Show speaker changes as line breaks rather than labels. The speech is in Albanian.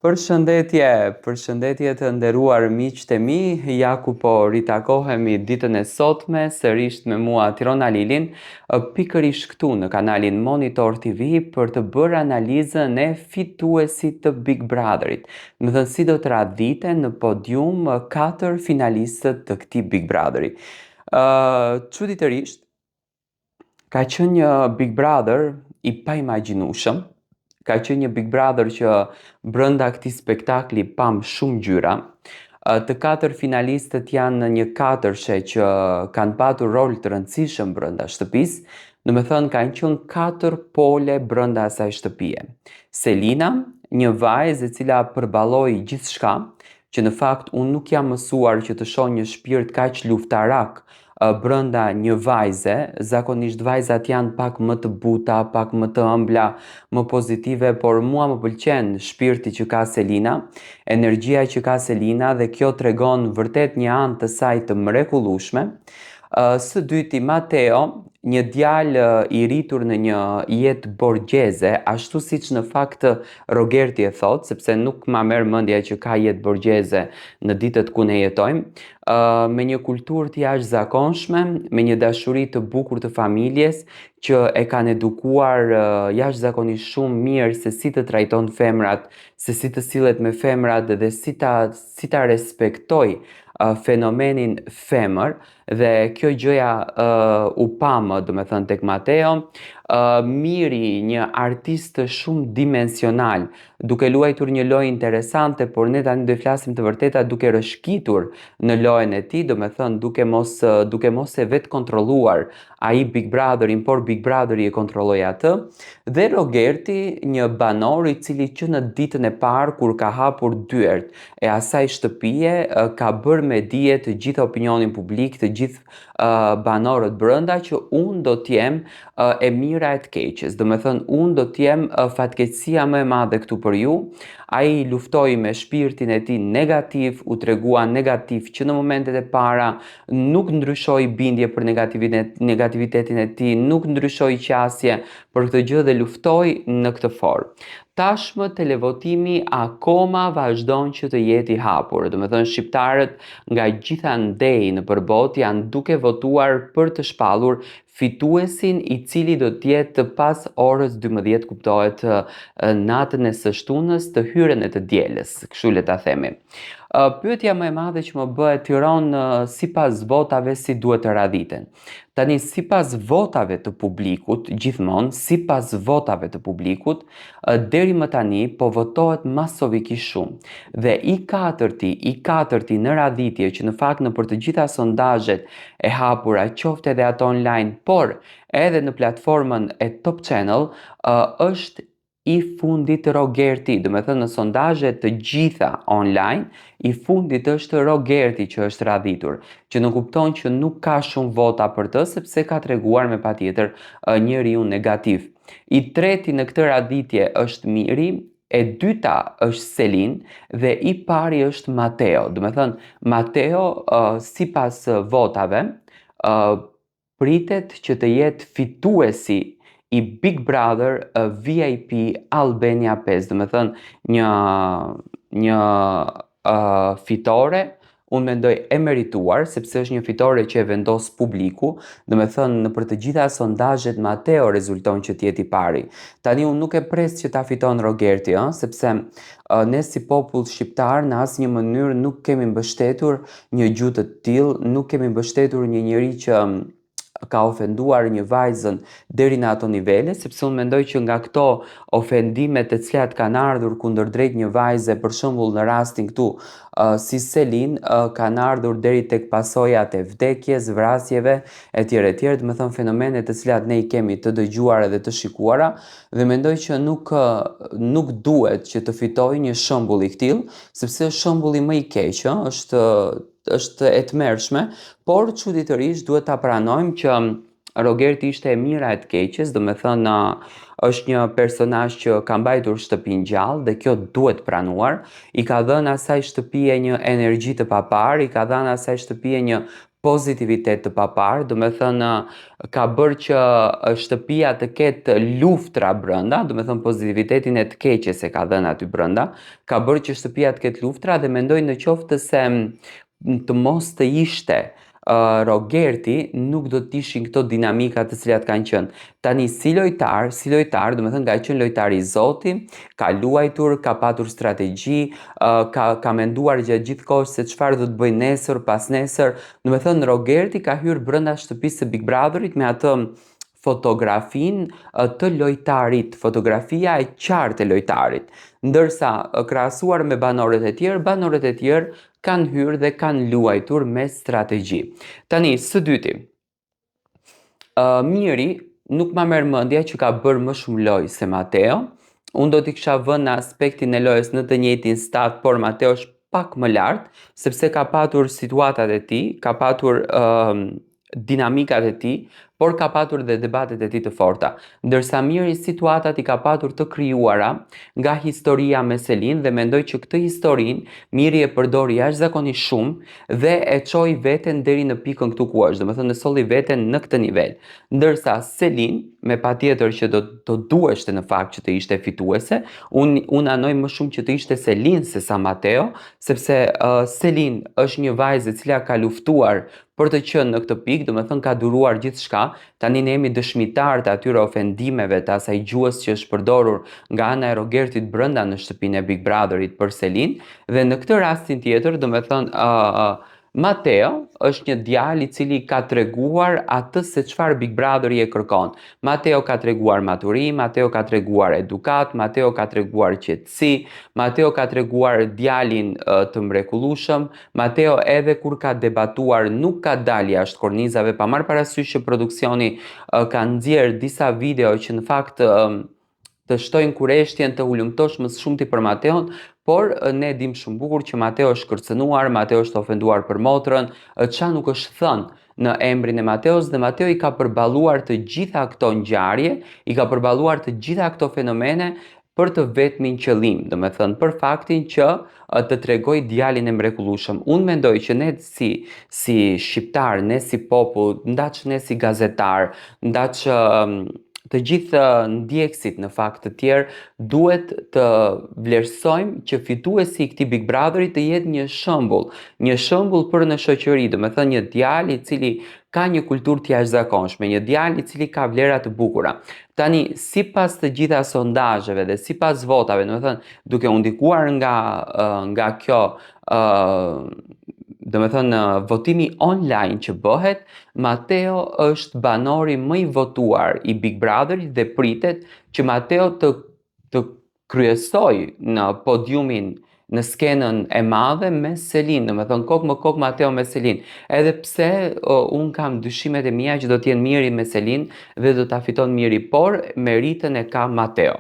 Përshëndetje të nderuar miqtë e mi, ja ku po ritakohemi ditën e sotme, sërish me mua Tirona Lilin, pikërisht këtu në kanalin Monitor TV për të bërë analizën e fituesit të Big Brotherit. Më thënë si do të radhiten në podium 4 finalistët të këtij Big Brotheri. Çuditërisht, ka qenë një Big Brother i paimagjinueshëm. Ka qenë një Big Brother që brenda këtij spektakli pam shumë gjyra. Të 4 finalistët janë një katërshe që kanë patur rol të rëndësishëm brenda shtëpisë. Do të thënë kanë qenë 4 pole brenda asaj shtëpie. Selina, një vajzë e cila përballoi gjithçka, që në fakt unë nuk jam mësuar që të shoh një shpirt kaq luftarak brenda një vajze. Zakonisht vajzat janë pak më të buta, pak më të ëmbla, më pozitive, por mua më pëlqen shpirti që ka Selina, energjia që ka Selina dhe kjo tregon vërtet një anë të saj të mrekullueshme. Së dyti Matteo, një djalë i rritur në një jetë borgjeze, ashtu siç në fakt Rogerti e thot, sepse nuk ma merr mendja që ka jetë borgjeze në ditët ku ne jetojmë, me një kulturë të jashtëzakonshme, me një dashuri të bukur të familjes që e kanë edukuar jashtëzakonisht shumë mirë se si të trajton femrat, se si të sillet me femrat dhe si ta respektoj fenomenin femër, dhe kjo gjëja u pamë, do me thënë, tek Matteo. Miri, një artist shumë dimensional, duke luajtur një lojë interesante, por ne tani do të flasim të vërteta duke rëshqitur në lojën e tij, do me thënë duke mos e vetë kontrolluar ai Big Brotherin, por Big Brotheri e kontrolloi atë. Dhe Rogerti, një banor i cili që në ditën e parë kur ka hapur dyert e asaj shtëpie, ka bërë me dije të gjithë opinionin publik, të gjithë banorët brenda, që unë do t'jem e mira e të keqes. Do me thënë, unë do t'jem fatkeqësia më e madhe këtu për ju. Ai luftoi me shpirtin e tij negativ, u tregua negativ që në momentet e para, nuk ndryshoi bindje për negativitetin e tij, nuk ndryshoi qasje për këtë gjë dhe luftoi në këtë formë. Tashmë televotimi akoma vazhdon që të jetë i hapur. Do me thënë, shqiptarët nga gjithandej në përbot janë duke votuar për të shpallur fituesin i cili do t'jetë pas orës 12, kuptohet, natën e së shtunës, të hyrjen e të dielës, kështu le ta themi. Pyetja më e madhe që më bëhet Tiron, sipas votave si duhet të radhiten. Tani, sipas votave të publikut, gjithmonë sipas votave të publikut, deri më tani po votohet masovikisht shumë. Dhe i katërti në radhitje, që në fakt në për të gjitha sondazhet e hapura, qoftë edhe ato online, por edhe në platformën e Top Channel, është i fundit Rogerti. Do me thënë, në sondazhet të gjitha online, i fundit është Rogerti që është radhitur, që në kupton që nuk ka shumë vota për të, sepse ka treguar me patjetër njeriu negativ. I treti në këtë radhitje është Miri, e dyta është Selin dhe i pari është Matteo. Do me thënë, Matteo, sipas votave, pritet që të jetë fituesi i Big Brother VIP Albania 5. Do me thënë, një fitore, unë mendoj e merituar, sepse është një fitore që e vendos publiku. Do me thënë, në për të gjitha sondazhet Matteo rezulton që t'jeti pari. Tani unë nuk e pres që ta fiton Rogerti, sepse ne si popull shqiptar në asnjë mënyrë nuk kemi mbështetur një gjuhë të tillë, nuk kemi mbështetur një njeri që ka ofenduar një vajzën deri në ato nivele, sepse unë mendoj që nga këto ofendimet të cilat kanë ardhur kundër drejt një vajze, për shembull në rastin këtu si Selin, kanë ardhur deri tek pasojat e vdekjes, vrasjeve etj. Do me thënë, fenomene të cilat ne i kemi të dëgjuara dhe të shikuara, dhe mendoj që nuk duhet që të fitojë një shembull i tillë, sepse shembulli më i keq është e tmerrshme, por çuditërisht duhet ta pranojmë që Rogerti ishte e mira e të keqes. Do me thënë, është një personazh që ka mbajtur shtëpinë gjallë dhe kjo duhet pranuar. I ka dhënë asaj shtëpie një energji të papar, i ka dhënë asaj shtëpie një pozitivitet të papar, do me thënë ka bërë që shtëpia të ketë luftra brënda, do me thënë pozitivitetin e të keqes e ka dhënë aty brënda, ka bërë që shtëpia të ketë luftra dhe mendoj në qoftë se të mos të ishte Rogerti, nuk do të ishin këto dinamika të cilat kanë qenë. Tani si lojtar, do me thënë ka qenë lojtar i Zoti, ka luajtur, ka patur strategji, ka menduar gjatë gjithë kohës se çfarë do të bëj nesër, pas nesër. Do me thënë Rogerti ka hyrë brenda shtëpisë së Big Brotherit me atë fotografin të lojtarit, fotografia e qartë e lojtarit. Ndërsa krahasuar me banorët e tjerë kanë hyrë dhe kanë luajtur me strategji. Tani, së dyti, Miri nuk ma merr mendja që ka bërë më shumë lojë se Mateo. Unë do t'i kisha vënë në aspektin e lojës në të njëjtin stat, por Mateo është pak më lartë, sepse ka patur situatat e tij, ka patur dinamikat e tij, por ka patur dhe debatet e tij të forta. Ndërsa Miri situatat i ka patur të krijuara nga historia me Selin dhe mendoj që këtë historinë Miri e përdori jashtëzakonisht shumë dhe e çoi veten deri në pikën këtu ku është, domethënë e solli veten në këtë nivel. Ndërsa Selin, me patjetër që do duheshte në fakt që të ishte fituese, unë anoj më shumë që të ishte Selin se sa Mateo, sepse Selin është një vajzë e cila ka luftuar për të qenë në këtë pikë, do me thënë ka duruar gjithçka. Tani ne jemi dëshmitar të atyre ofendimeve, të asaj gjuhës që është përdorur nga ana e Rogertit brenda në shtëpinë e Big Brotherit për Selin, dhe në këtë rastin tjetër, do me thënë Mateo është një djalë i cili ka treguar atë se çfarë Big Brotheri e kërkon. Mateo ka treguar maturim, Mateo ka treguar edukat, Mateo ka treguar qetësi, Mateo ka treguar djalin të mrekullueshëm. Mateo edhe kur ka debatuar nuk ka dalë jashtë kornizave, pa marrë parasysh që produksioni ka nxjerr disa video që në fakt të shtojnë kurreshtjen të ulëmtosh më shumë ti për Mateon, por ne dim shumë bukur që Mateo është kërcënuar, Mateo është ofenduar për motrën, çka nuk është thënë në emrin e Mateos, dhe Mateo i ka përballuar të gjitha këto ngjarje, i ka përballuar të gjitha këto fenomene për të vetmin qëllim, do me thënë për faktin që të tregoj djalin e mrekullueshëm. Unë mendoj që ne si shqiptar, ne si popull, ndaç ne si gazetar, ndaç të gjithë ndjekësit në fakt të tjerë, duhet të vlerësojmë që fituesi i këtij Big Brotheri të jetë një shembull për në shoqëri, do me thënë një djalë i cili ka një kulturë të jashtëzakonshme, një djalë i cili ka vlera të bukura. Tani, sipas të gjitha sondazheve dhe sipas votave, do me thënë duke u ndikuar nga kjo do me thënë votimi online që bëhet, Mateo është banori më i votuar i Big Brotherit dhe pritet që Mateo të kryesoj në podiumin në skenën e madhe me Selin, do me thënë kokë më kokë Mateo me Selin. Edhe pse unë kam dyshimet e mia që do t'jenë Miri me Selin dhe do t'a fiton Miri, por meritën e ka Mateo.